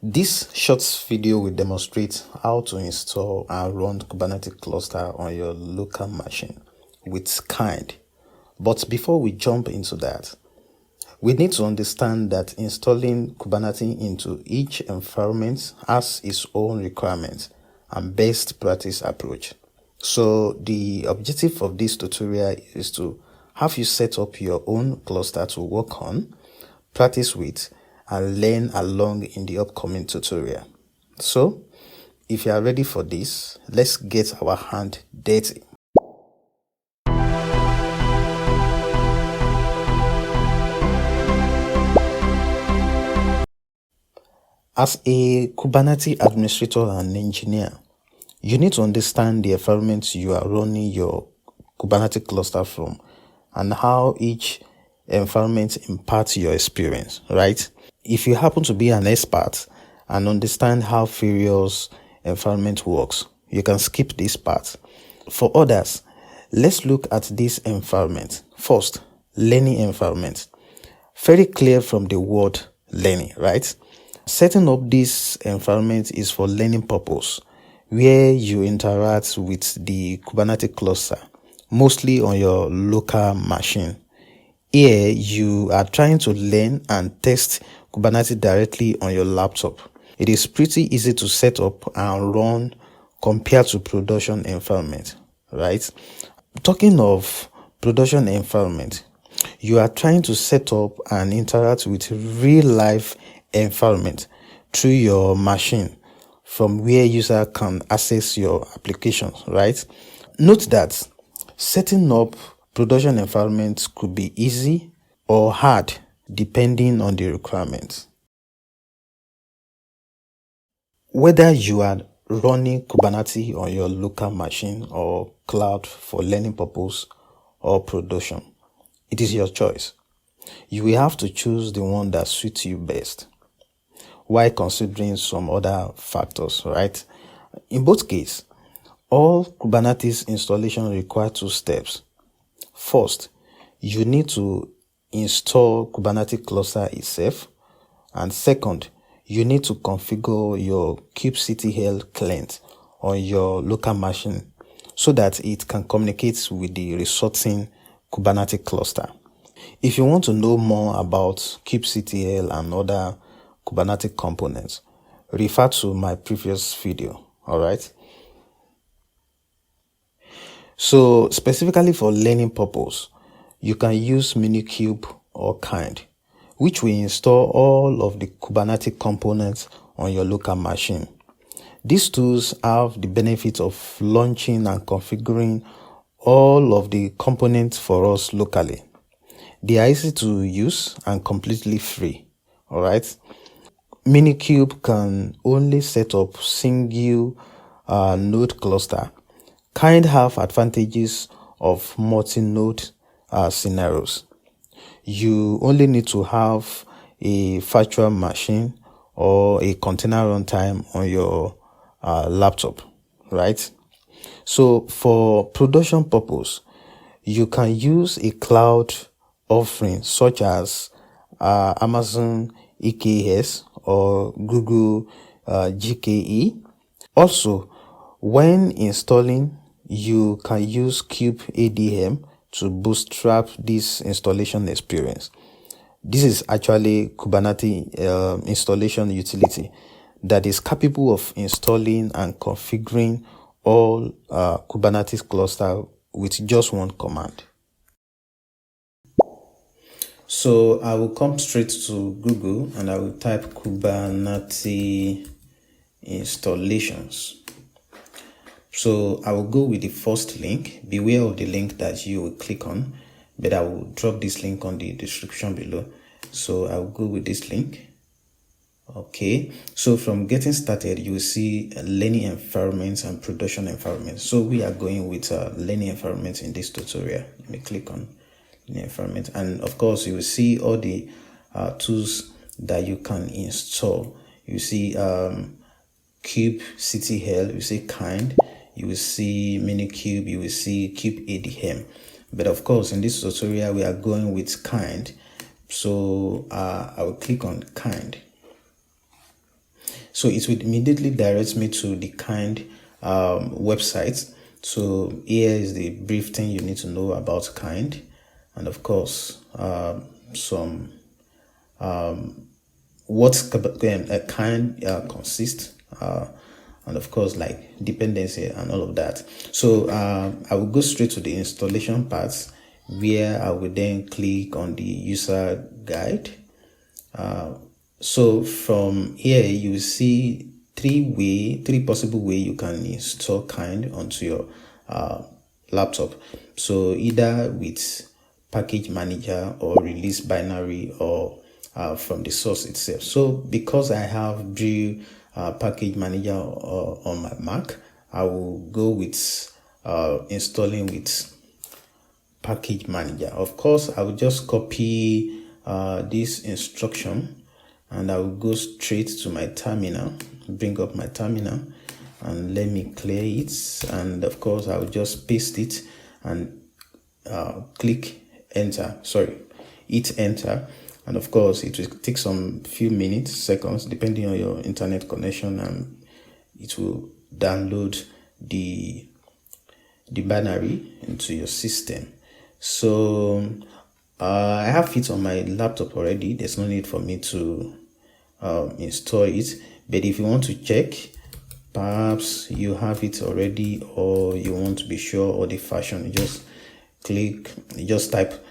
This short video will demonstrate how to install and run Kubernetes cluster on your local machine with kind. But before we jump into that, we need to understand that installing Kubernetes into each environment has its own requirements and best practice approach. So the objective of this tutorial is to have you set up your own cluster to work on, practice with, and learn along in the upcoming tutorial. So if you are ready for this, let's get our hand dirty. As a Kubernetes administrator and engineer, you need to understand the environment you are running your Kubernetes cluster from and how each environment imparts your experience, right? If you happen to be an expert and understand how various environment works, you can skip this part. For others, let's look at this environment. First, learning environment. Very clear from the word learning, right? Setting up this environment is for learning purpose, where you interact with the Kubernetes cluster, mostly on your local machine. Here, you are trying to learn and test Kubernetes directly on your laptop. It is pretty easy to set up and run compared to production environment, right? Talking of production environment, you are trying to set up and interact with real life environment through your machine from where user can access your applications, right? Note that setting up production environments could be easy or hard depending on the requirements. Whether you are running Kubernetes on your local machine or cloud for learning purpose or production, it is your choice. You will have to choose the one that suits you best while considering some other factors, right? In both cases, all Kubernetes installation require two steps. First, you need to install Kubernetes cluster itself. And second, you need to configure your kubectl client on your local machine so that it can communicate with the resulting Kubernetes cluster. If you want to know more about kubectl and other Kubernetes components, refer to my previous video, all right? So specifically for learning purpose, you can use Minikube or Kind, which will install all of the Kubernetes components on your local machine. These tools have the benefit of launching and configuring all of the components for us locally. They are easy to use and completely free, all right? Minikube can only set up single node cluster. Kind have advantages of multi-node scenarios. You only need to have a virtual machine or a container runtime on your laptop, right? So for production purpose, you can use a cloud offering such as Amazon EKS or Google GKE. Also, when installing, you can use kubeadm to bootstrap this installation experience. This is actually Kubernetes installation utility that is capable of installing and configuring all Kubernetes cluster with just one command. So I will come straight to Google and I will type Kubernetes installations. So I will go with the first link. Beware of the link that you will click on, but I will drop this link on the description below. So I will go with this link. Okay, so from getting started, you will see learning environments and production environments. So we are going with learning environments in this tutorial. Let me click on the environment, and of course you will see all the tools that you can install. You see kubectl, you see Kind, you will see Minikube, you will see kubeadm. But of course in this tutorial we are going with Kind, so I will click on Kind. So it will immediately direct me to the kind website. So here is the brief thing you need to know about kind, and of course some what a kind consists, and of course like dependency and all of that. So I will go straight to the installation part, where I will then click on the user guide. So from here you will see three possible way you can install kind onto your laptop. So either with package manager or release binary, or from the source itself. So because I have Brew package manager on my Mac, I will go with installing with package manager. Of course, I will just copy this instruction, and I will go straight to my terminal, bring up my terminal, and let me clear it. And of course, I will just paste it and click enter. Hit enter. And of course, it will take some few minutes, seconds, depending on your internet connection, and it will download the binary into your system. So I have it on my laptop already. There's no need for me to install it. But if you want to check, perhaps you have it already, or you want to be sure, or the fashion, you just type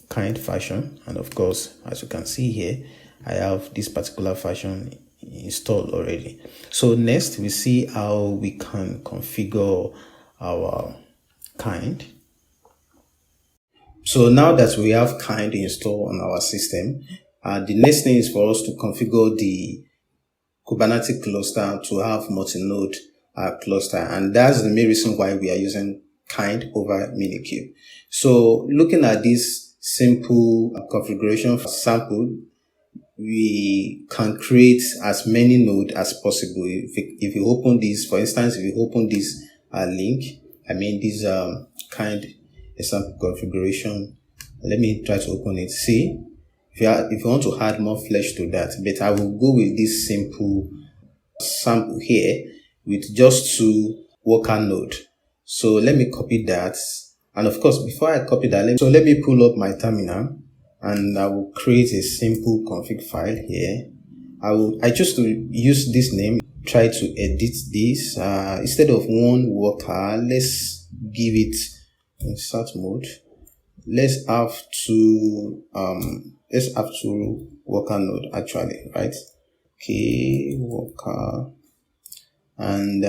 kind fashion, and of course, as you can see here, I have this particular fashion installed already. So next we see how we can configure our kind. So now that we have kind installed on our system, the next thing is for us to configure the Kubernetes cluster to have multi-node cluster, and that's the main reason why we are using kind over Minikube. So looking at this simple configuration sample, we can create as many nodes as possible. If you open this, for instance, if you open this link, this kind example configuration, let me try to open it. See, if you want to add more flesh to that, but I will go with this simple sample here with just 2 worker node. So let me copy that, and of course, before I copy that, let me pull up my terminal, and I will create a simple config file here. I choose to use this name. Try to edit this instead of 1 worker. Let's give it insert mode. Let's have 2 worker node actually, right? Okay, worker, and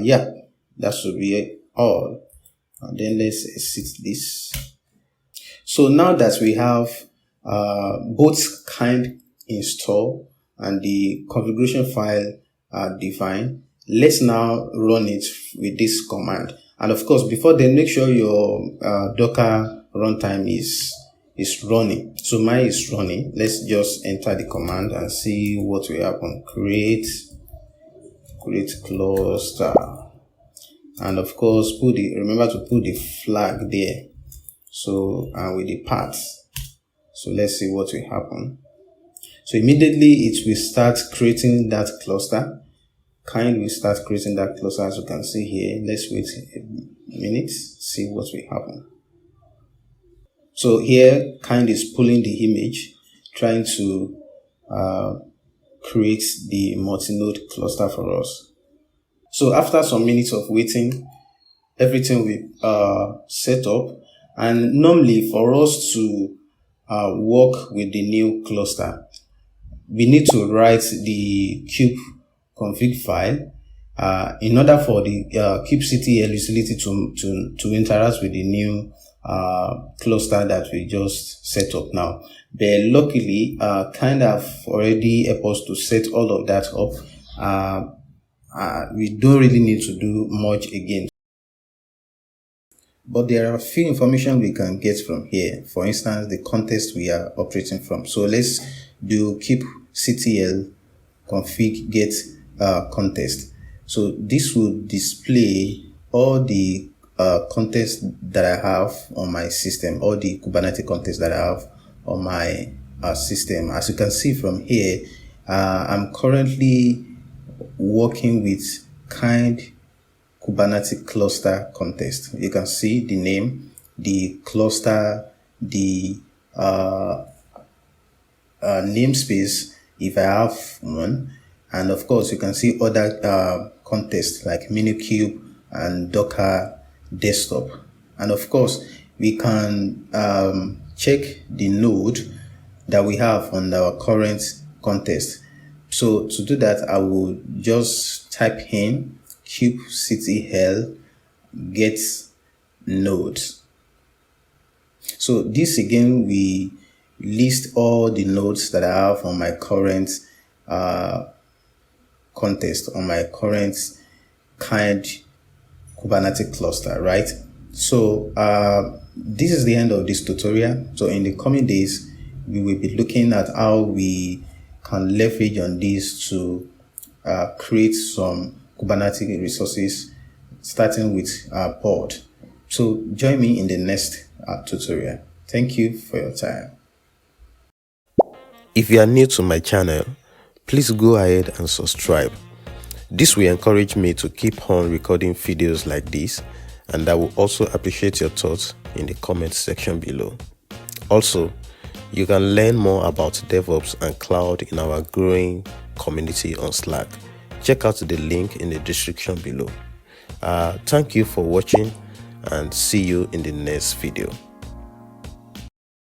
yeah, that should be all. And then let's exit this. So now that we have both kind install and the configuration file defined, let's now run it with this command. And of course, before then, make sure your Docker runtime is running. So mine is running. Let's just enter the command and see what will happen. Create cluster, and of course remember to put the flag there. So and with the path. So let's see what will happen. So immediately it will start creating that cluster. Kind will start creating that cluster, as you can see here. Let's wait a minute, see what will happen. So here kind is pulling the image, trying to create the multi-node cluster for us. So after some minutes of waiting, everything will set up, and normally for us to work with the new cluster, we need to write the kube config file in order for the kubectl utility to interact with the new cluster that we just set up now. But luckily, kind of already helped us to set all of that up. We don't really need to do much again. But there are a few information we can get from here. For instance, the context we are operating from. So let's do kubectl config get context. So this will display all the context that I have on my system, all the Kubernetes context that I have on my system. As you can see from here, I'm currently working with kind Kubernetes cluster contest. You can see the name, the cluster, the namespace if I have one, and of course you can see other contests like Minikube and Docker desktop. And of course we can check the node that we have on our current contest. So to do that, I will just type in kubectl get nodes. So this again, we list all the nodes that I have on my current contest, on my current kind Kubernetes cluster, right? So this is the end of this tutorial. So in the coming days, we will be looking at how we can leverage on this to create some Kubernetes resources, starting with pod. So join me in the next tutorial. Thank you for your time. If you are new to my channel, please go ahead and subscribe. This will encourage me to keep on recording videos like this, and I will also appreciate your thoughts in the comment section below. Also, you can learn more about DevOps and cloud in our growing community on Slack. Check out the link in the description below. Thank you for watching, and see you in the next video.